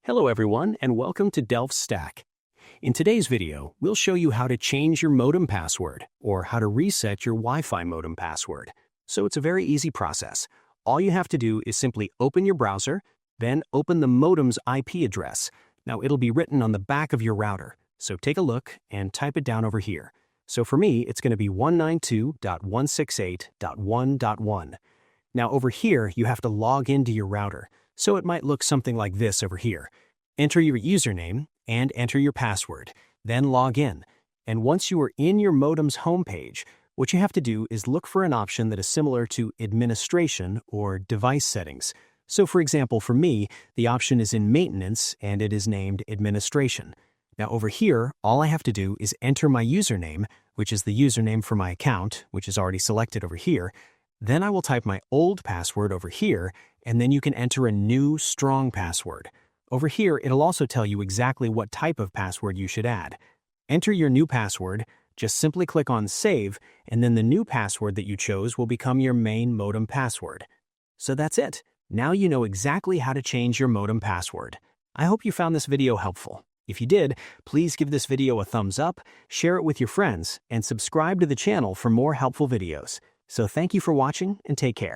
Hello everyone and welcome to DelftStack. In today's video, we'll show you how to change your modem password or how to reset your Wi-Fi modem password. So it's a very easy process. All you have to do is simply open your browser, then open the modem's IP address. Now it'll be written on the back of your router, so take a look and type it down over here. So for me, it's going to be 192.168.1.1. Now over here, you have to log into your router. So it might look something like this over here. Enter your username and enter your password, then log in. And once you are in your modem's homepage, what you have to do is look for an option that is similar to administration or device settings. So for example, for me, the option is in maintenance and it is named administration. Now over here, all I have to do is enter my username, which is the username for my account, which is already selected over here. Then I will type my old password over here, and then you can enter a new, strong password. Over here, it'll also tell you exactly what type of password you should add. Enter your new password, just simply click on Save, and then the new password that you chose will become your main modem password. So that's it. Now you know exactly how to change your modem password. I hope you found this video helpful. If you did, please give this video a thumbs up, share it with your friends, and subscribe to the channel for more helpful videos. So thank you for watching and take care.